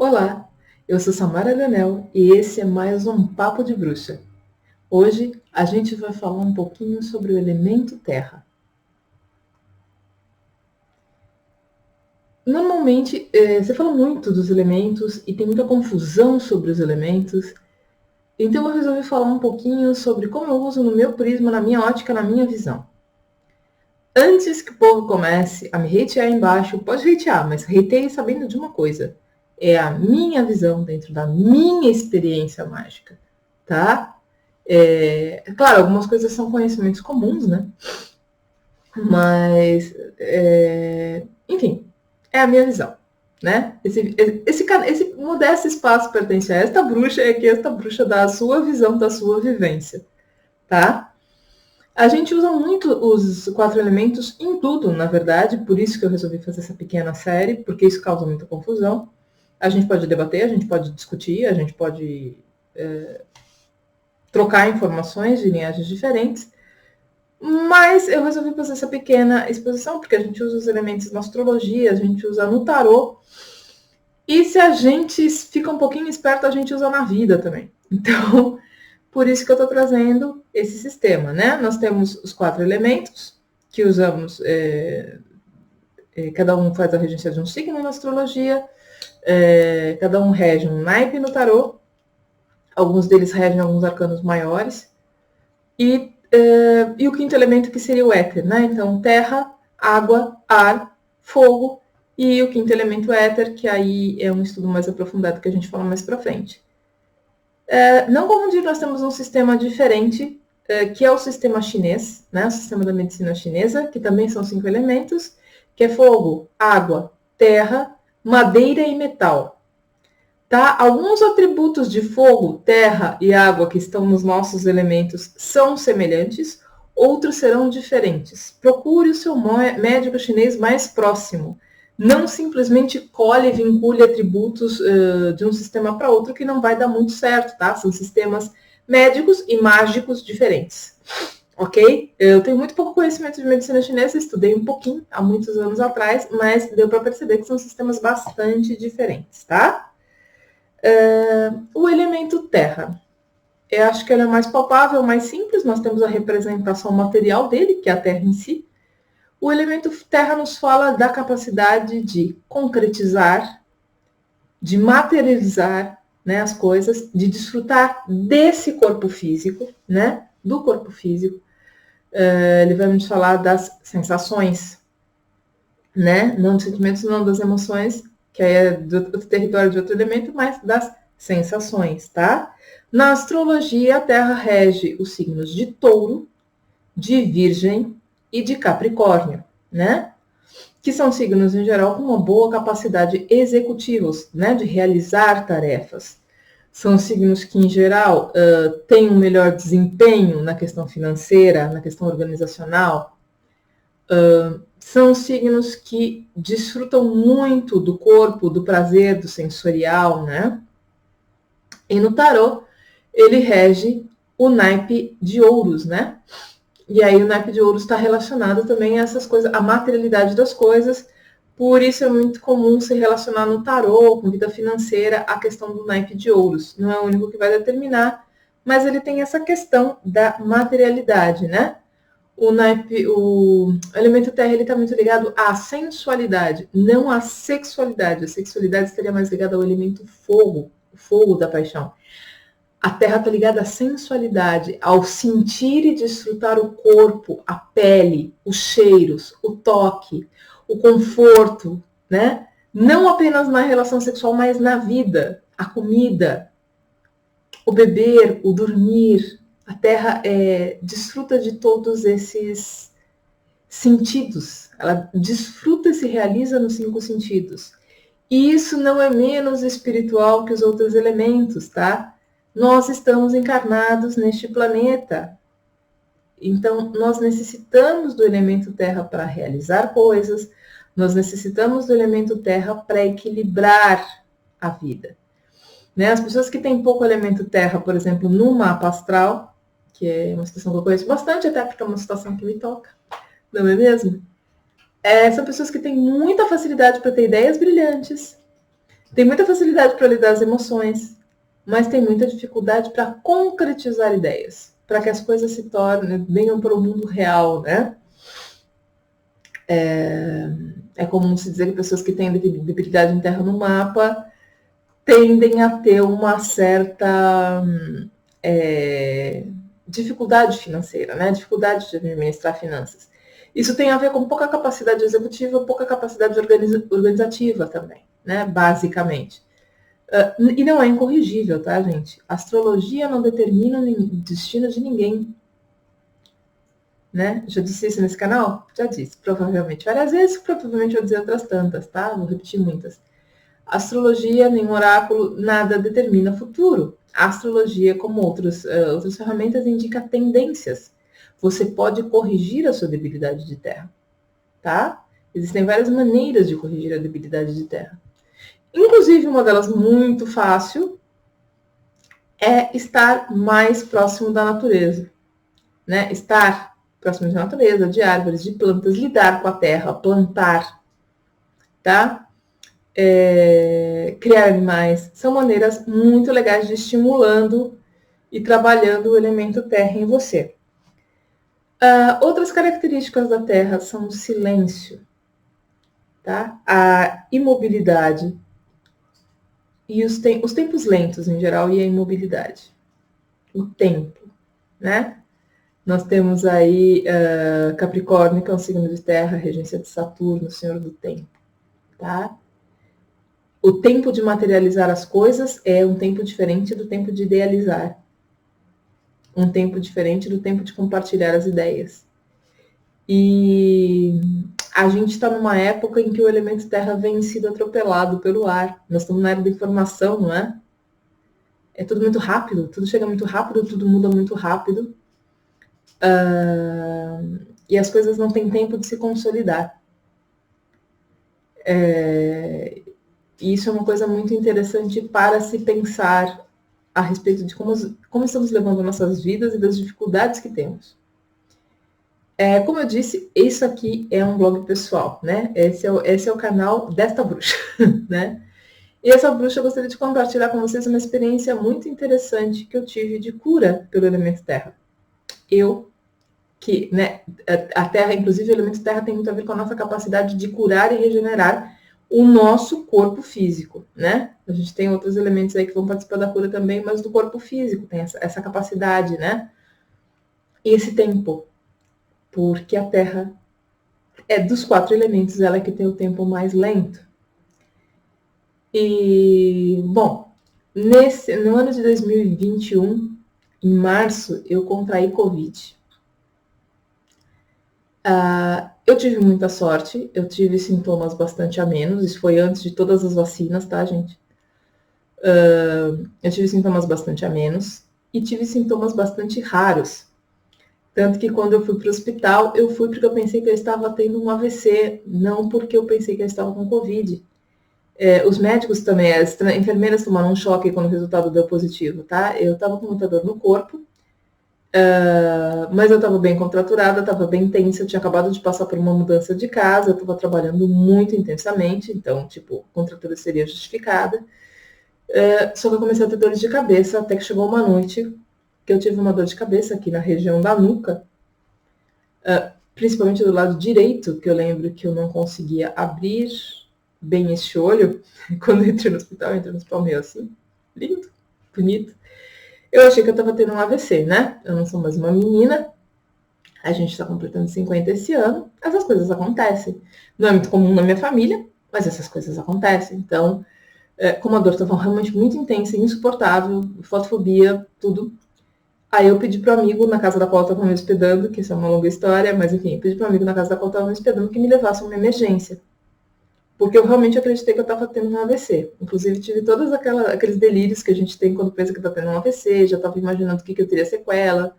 Olá, eu sou Samara Leonel e esse é mais um Papo de Bruxa. Hoje a gente vai falar um pouquinho sobre o elemento terra. Normalmente você fala muito dos elementos e tem muita confusão sobre os elementos, então eu resolvi falar um pouquinho sobre como eu uso no meu prisma, na minha ótica, na minha visão. Antes que o povo comece a me hatear aí embaixo, pode hatear, mas hateie sabendo de uma coisa. É a minha visão dentro da minha experiência mágica, tá? Claro, algumas coisas são conhecimentos comuns, né? Mas, enfim, é a minha visão, né? Esse modesto espaço pertence a esta bruxa e aqui esta bruxa dá a sua visão da sua vivência, tá? A gente usa muito os 4 elementos em tudo, na verdade, por isso que eu resolvi fazer essa pequena série, porque isso causa muita confusão. A gente pode debater, a gente pode discutir, a gente pode trocar informações de linhagens diferentes, mas eu resolvi fazer essa pequena exposição, porque a gente usa os elementos na astrologia, a gente usa no tarô, e se a gente fica um pouquinho esperto, a gente usa na vida também. Então, por isso que eu estou trazendo esse sistema, né? Nós temos os 4 elementos, que usamos, cada um faz a regência de um signo na astrologia, cada um rege um naipe no tarô, alguns deles regem alguns arcanos maiores, e o 5º elemento que seria o éter, né? Então, terra, água, ar, fogo, e o 5º elemento éter, que aí é um estudo mais aprofundado que a gente fala mais pra frente. Não confundir, nós temos um sistema diferente, que é o sistema chinês, né? O sistema da medicina chinesa, que também são 5 elementos, que é fogo, água, terra, madeira e metal. Tá? Alguns atributos de fogo, terra e água que estão nos nossos elementos são semelhantes, outros serão diferentes. Procure o seu médico chinês mais próximo. Não simplesmente colhe e vincule atributos de um sistema para outro, que não vai dar muito certo, tá? São sistemas médicos e mágicos diferentes. Ok? Eu tenho muito pouco conhecimento de medicina chinesa, estudei um pouquinho há muitos anos atrás, mas deu para perceber que são sistemas bastante diferentes, tá? O elemento terra. Eu acho que ele é mais palpável, mais simples. Nós temos a representação material dele, que é a terra em si. O elemento terra nos fala da capacidade de concretizar, de materializar, né, as coisas, de desfrutar desse corpo físico, né, do corpo físico. Ele vai nos falar das sensações, né, não dos sentimentos, não das emoções, que aí é do outro território de outro elemento, mas das sensações, tá? Na astrologia, a Terra rege os signos de Touro, de Virgem e de Capricórnio, né? Que são signos, em geral, com uma boa capacidade executiva, né? De realizar tarefas. São signos que, em geral, têm um melhor desempenho na questão financeira, na questão organizacional. São signos que desfrutam muito do corpo, do prazer, do sensorial, né? E no tarô, ele rege o naipe de ouros, né? E aí o naipe de ouros está relacionado também a essas coisas, a materialidade das coisas. Por isso é muito comum se relacionar no tarô, com vida financeira, a questão do naipe de ouros. Não é o único que vai determinar, mas ele tem essa questão da materialidade, né? O elemento terra está muito ligado à sensualidade, não à sexualidade. A sexualidade estaria mais ligada ao elemento fogo, o fogo da paixão. A terra está ligada à sensualidade, ao sentir e desfrutar o corpo, a pele, os cheiros, o toque, o conforto, né? Não apenas na relação sexual, mas na vida, a comida, o beber, o dormir. A terra desfruta de todos esses sentidos. Ela desfruta e se realiza nos 5 sentidos. E isso não é menos espiritual que os outros elementos, tá? Nós estamos encarnados neste planeta. Então, nós necessitamos do elemento terra para realizar coisas, nós necessitamos do elemento terra para equilibrar a vida. Né? As pessoas que têm pouco elemento terra, por exemplo, no mapa astral, que é uma situação que eu conheço bastante, até porque é uma situação que me toca, não é mesmo? São pessoas que têm muita facilidade para ter ideias brilhantes, Tem muita facilidade para lidar as emoções, mas tem muita dificuldade para concretizar ideias, para que as coisas se tornem, venham para o mundo real, né? É comum se dizer que pessoas que têm debilidade em terra no mapa tendem a ter uma certa dificuldade financeira, né? Dificuldade de administrar finanças. Isso tem a ver com pouca capacidade executiva, pouca capacidade organizativa também, né? Basicamente. E não é incorrigível, tá, gente? A astrologia não determina o destino de ninguém. Né? Já disse isso nesse canal? Já disse, provavelmente várias vezes, provavelmente vou dizer outras tantas, tá? Vou repetir muitas. Astrologia, nem oráculo, nada determina futuro. A astrologia, como outras ferramentas, indica tendências. Você pode corrigir a sua debilidade de terra, tá? Existem várias maneiras de corrigir a debilidade de terra. Inclusive, uma delas muito fácil é estar mais próximo da natureza, né? Estar próximo da natureza, de árvores, de plantas, lidar com a terra, plantar, tá? Criar animais, são maneiras muito legais de estimulando e trabalhando o elemento terra em você. Outras características da terra são o silêncio, tá? A imobilidade e os tempos lentos em geral e a imobilidade. O tempo, né? Nós temos aí Capricórnio, que é um signo de terra, regência de Saturno, senhor do tempo, tá? O tempo de materializar as coisas é um tempo diferente do tempo de idealizar. Um tempo diferente do tempo de compartilhar as ideias. E a gente está numa época em que o elemento terra vem sido atropelado pelo ar. Nós estamos na era da informação, não é? É tudo muito rápido, tudo chega muito rápido, tudo muda muito rápido. E as coisas não têm tempo de se consolidar. E isso é uma coisa muito interessante para se pensar a respeito de como estamos levando nossas vidas e das dificuldades que temos. Como eu disse, isso aqui é um blog pessoal, né? Esse é o canal desta bruxa, né? E essa bruxa eu gostaria de compartilhar com vocês uma experiência muito interessante que eu tive de cura pelo elemento terra. Né, a terra, inclusive o elemento terra tem muito a ver com a nossa capacidade de curar e regenerar o nosso corpo físico, né? A gente tem outros elementos aí que vão participar da cura também, mas do corpo físico tem essa capacidade, né? E esse tempo, porque a terra é dos 4 elementos, ela é que tem o tempo mais lento. E, bom, no ano de 2021, em março, eu contraí Covid. Eu tive muita sorte, eu tive sintomas bastante amenos, isso foi antes de todas as vacinas, tá, gente? Eu tive sintomas bastante amenos e tive sintomas bastante raros. Tanto que quando eu fui para o hospital, eu fui porque eu pensei que eu estava tendo um AVC, não porque eu pensei que eu estava com Covid. Os médicos também, as enfermeiras tomaram um choque quando o resultado deu positivo, tá? Eu estava com muita dor no corpo, mas eu estava bem contraturada, estava bem tensa, eu tinha acabado de passar por uma mudança de casa, eu estava trabalhando muito intensamente, então, tipo, a contratura seria justificada. Só que eu comecei a ter dores de cabeça, até que chegou uma noite que eu tive uma dor de cabeça aqui na região da nuca, principalmente do lado direito, que eu lembro que eu não conseguia abrir bem esse olho. Quando eu entrei no hospital meio assim, lindo, bonito. Eu achei que eu estava tendo um AVC, né? Eu não sou mais uma menina, a gente está completando 50 esse ano, essas coisas acontecem. Não é muito comum na minha família, mas essas coisas acontecem. Então, como a dor estava realmente muito intensa, insuportável, fotofobia, tudo. Aí eu pedi pro amigo na casa da qual eu estava me hospedando, que isso é uma longa história, mas enfim, eu pedi pro amigo na casa da qual eu estava me hospedando que me levasse uma emergência. Porque eu realmente acreditei que eu estava tendo um AVC. Inclusive, tive todos aqueles delírios que a gente tem quando pensa que está tendo um AVC, já estava imaginando que eu teria sequela,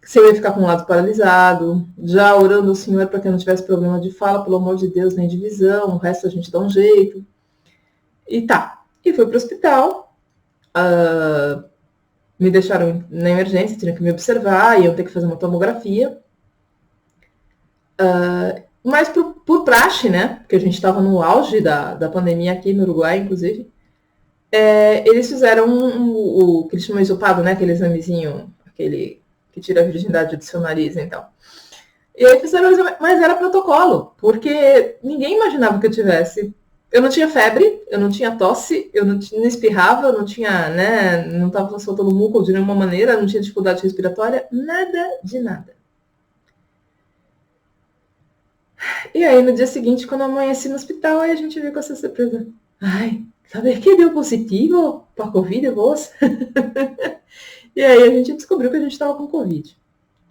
se eu ia ficar com o lado paralisado, já orando ao Senhor para que eu não tivesse problema de fala, pelo amor de Deus, nem de visão, o resto a gente dá um jeito. E tá. E fui pro hospital, me deixaram na emergência, tinham que me observar, iam ter que fazer uma tomografia. mas por praxe, né? Porque a gente estava no auge da pandemia aqui no Uruguai, inclusive. Eles fizeram o que eles chamam de hisopado, né? Aquele examezinho, aquele que tira a virgindade do seu nariz, então. E aí fizeram o exame, mas era protocolo, porque ninguém imaginava que eu tivesse. Eu não tinha febre, eu não tinha tosse, eu não espirrava, eu não tinha, né? Não estava soltando muco de nenhuma maneira, não tinha dificuldade respiratória, nada de nada. E aí no dia seguinte, quando eu amanheci no hospital, aí a gente veio com essa surpresa. Ai, sabe que deu positivo para Covid, vos? E aí a gente descobriu que a gente estava com Covid.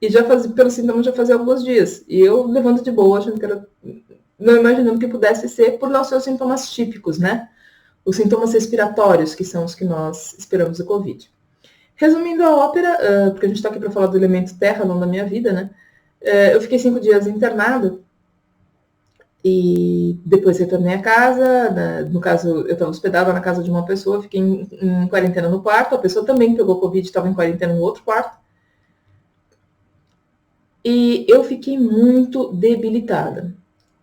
E já fazia, pelo sintoma já fazia alguns dias. E eu levando de boa, achando que era. Não imaginando que pudesse ser por não ser os sintomas típicos, né? Os sintomas respiratórios, que são os que nós esperamos do Covid. Resumindo a ópera, porque a gente está aqui para falar do elemento terra, não da minha vida, né? Eu fiquei 5 dias internada. E depois retornei a casa, no caso, eu estava hospedada na casa de uma pessoa, fiquei em quarentena no quarto, a pessoa também pegou Covid, estava em quarentena no outro quarto. E eu fiquei muito debilitada.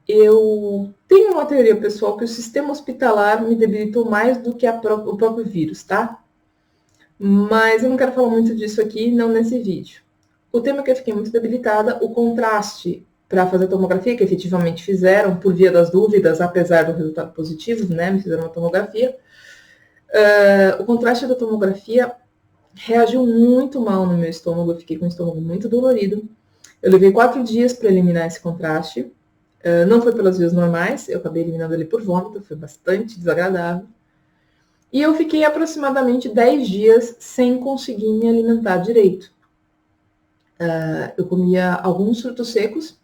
Eu tenho uma teoria pessoal que o sistema hospitalar me debilitou mais do que o próprio vírus, tá? Mas eu não quero falar muito disso aqui, não nesse vídeo. O tema é que eu fiquei muito debilitada, o contraste para fazer a tomografia, que efetivamente fizeram, por via das dúvidas, apesar do resultado positivo, né? Me fizeram uma tomografia. O contraste da tomografia reagiu muito mal no meu estômago, eu fiquei com o estômago muito dolorido. Eu levei 4 dias para eliminar esse contraste. Não foi pelas vias normais, eu acabei eliminando ele por vômito, foi bastante desagradável. E eu fiquei aproximadamente 10 dias sem conseguir me alimentar direito. Eu comia alguns frutos secos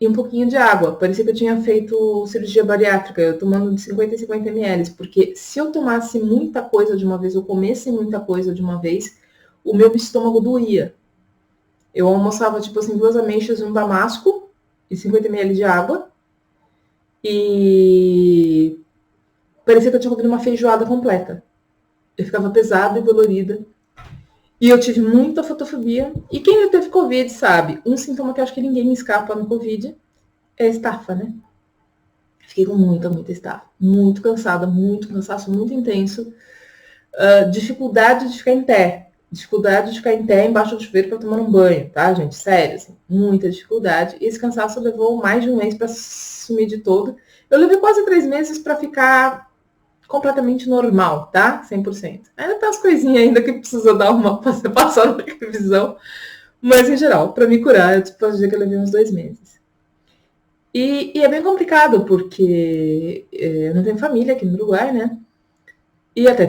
e um pouquinho de água. Parecia que eu tinha feito cirurgia bariátrica, eu tomando de 50 em 50 ml, porque se eu tomasse muita coisa de uma vez, ou comesse muita coisa de uma vez, o meu estômago doía. Eu almoçava, tipo assim, 2 ameixas e um damasco e 50 ml de água. E parecia que eu tinha comido uma feijoada completa. Eu ficava pesada e dolorida. E eu tive muita fotofobia. E quem já teve Covid sabe, um sintoma que eu acho que ninguém escapa no Covid é a estafa, né? Fiquei com muita estafa. Muito cansada, muito cansaço, muito intenso. Dificuldade de ficar em pé. Dificuldade de ficar em pé embaixo do chuveiro para tomar um banho, tá, gente? Sério, assim, muita dificuldade. E esse cansaço levou mais de um mês para sumir de todo. Eu levei quase 3 meses para ficar completamente normal, tá? 100%. Ainda tem as coisinhas ainda que precisa dar passar uma revisão. Mas, em geral, para me curar, eu posso dizer que eu levei uns 2 meses. E é bem complicado, porque eu não tenho família aqui no Uruguai, né? E até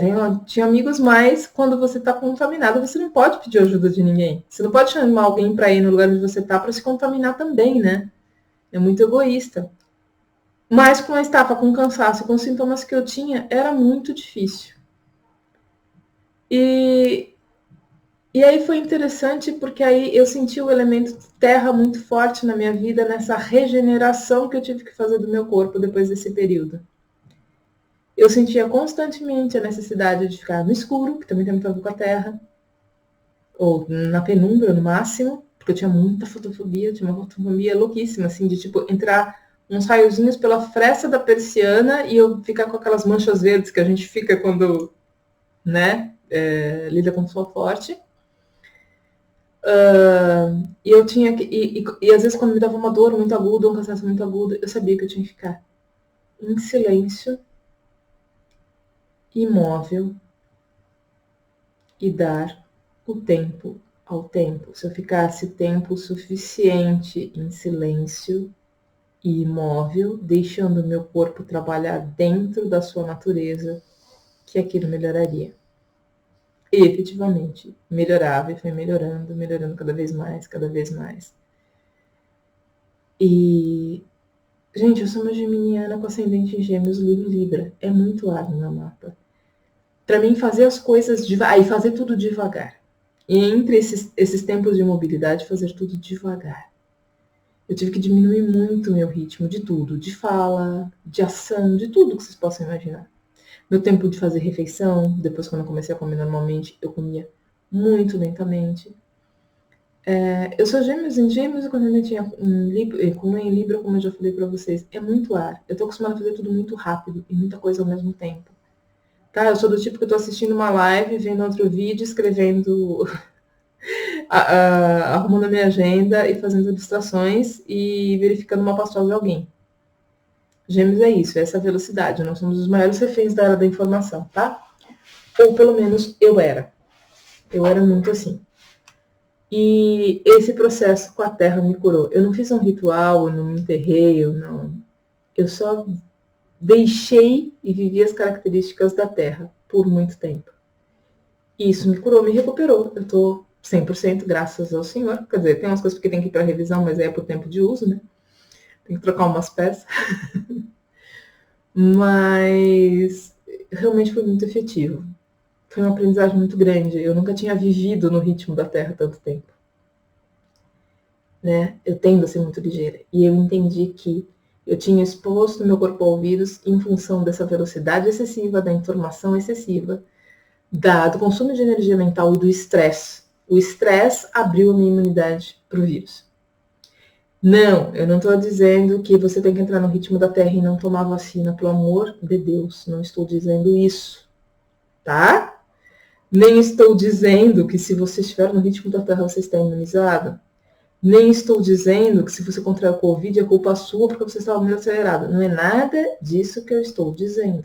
tinha amigos, mas quando você está contaminado, você não pode pedir ajuda de ninguém. Você não pode chamar alguém para ir no lugar onde você está para se contaminar também, né? É muito egoísta. Mas com a estafa, com cansaço, com os sintomas que eu tinha, era muito difícil. E aí foi interessante porque aí eu senti o elemento terra muito forte na minha vida, nessa regeneração que eu tive que fazer do meu corpo depois desse período. Eu sentia constantemente a necessidade de ficar no escuro, que também tem muito a ver com a terra, ou na penumbra, no máximo, porque eu tinha muita fotofobia, tinha uma fotofobia louquíssima, assim, de tipo, entrar uns raiozinhos pela fresta da persiana e eu ficar com aquelas manchas verdes que a gente fica quando, né, lida com sol forte. E eu tinha que. E às vezes, quando me dava uma dor muito aguda, um cansaço muito agudo, eu sabia que eu tinha que ficar em silêncio, imóvel e dar o tempo ao tempo. Se eu ficasse tempo suficiente em silêncio e imóvel, deixando o meu corpo trabalhar dentro da sua natureza, que aquilo melhoraria. E efetivamente melhorava e foi melhorando, melhorando cada vez mais, cada vez mais. E, gente, eu sou uma geminiana com ascendente em Gêmeos, Lua em Libra. É muito ar no meu mapa. Para mim, fazer as coisas devagar, e fazer tudo devagar. E entre esses tempos de mobilidade, fazer tudo devagar. Eu tive que diminuir muito o meu ritmo de tudo, de fala, de ação, de tudo que vocês possam imaginar. Meu tempo de fazer refeição, depois quando eu comecei a comer normalmente, eu comia muito lentamente. Eu sou gêmeos em gêmeos, e quando eu tinha como em Libra, como eu já falei pra vocês, é muito ar. Eu tô acostumada a fazer tudo muito rápido e muita coisa ao mesmo tempo. Tá? Eu sou do tipo que eu tô assistindo uma live, vendo outro vídeo, escrevendo, arrumando a minha agenda e fazendo distrações e verificando uma pastoral de alguém. Gêmeos é isso, é essa velocidade. Nós somos os maiores reféns da era da informação, tá? Ou pelo menos eu era. Eu era muito assim. E esse processo com a terra me curou. Eu não fiz um ritual, eu não me enterrei, eu só deixei e vivi as características da terra por muito tempo. E isso me curou, me recuperou. Eu tô 100% graças ao Senhor. Quer dizer, tem umas coisas que tem que ir para revisão, mas é por tempo de uso, né? Tem que trocar umas peças. Mas realmente foi muito efetivo. Foi uma aprendizagem muito grande. Eu nunca tinha vivido no ritmo da Terra tanto tempo. Né? Eu tendo a ser muito ligeira. E eu entendi que eu tinha exposto meu corpo ao vírus em função dessa velocidade excessiva, da informação excessiva, do consumo de energia mental e do estresse. O estresse abriu a minha imunidade para o vírus. Não, eu não estou dizendo que você tem que entrar no ritmo da Terra e não tomar vacina, pelo amor de Deus. Não estou dizendo isso, tá? Nem estou dizendo que se você estiver no ritmo da Terra você está imunizado. Nem estou dizendo que se você contrair o Covid é culpa sua porque você estava muito acelerado. Não é nada disso que eu estou dizendo.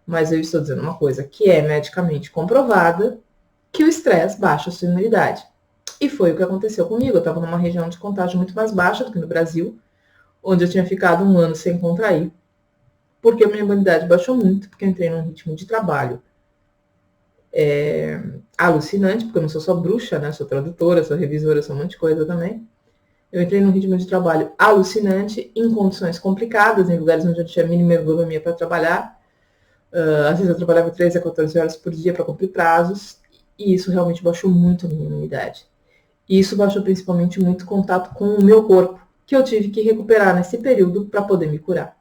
Mas eu estou dizendo uma coisa que é medicamente comprovada, que o estresse baixa a sua imunidade. E foi o que aconteceu comigo. Eu estava numa região de contágio muito mais baixa do que no Brasil, onde eu tinha ficado 1 ano sem contrair, porque a minha imunidade baixou muito, porque eu entrei num ritmo de trabalho alucinante, porque eu não sou só bruxa, né? Sou tradutora, sou revisora, sou um monte de coisa também. Eu entrei num ritmo de trabalho alucinante, em condições complicadas, em lugares onde eu tinha mínima ergonomia para trabalhar. Às vezes eu trabalhava 13 a 14 horas por dia para cumprir prazos, e isso realmente baixou muito a minha imunidade. E isso baixou principalmente muito o contato com o meu corpo, que eu tive que recuperar nesse período para poder me curar.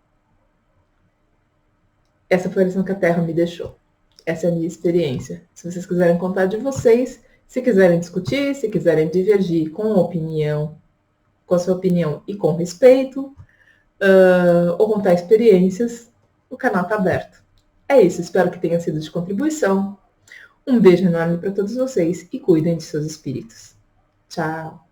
Essa foi a lição que a Terra me deixou. Essa é a minha experiência. Se vocês quiserem contar de vocês, se quiserem discutir, se quiserem divergir com opinião, com a sua opinião e com respeito, ou contar experiências, o canal está aberto. É isso, espero que tenha sido de contribuição. Um beijo enorme para todos vocês e cuidem de seus espíritos. Tchau!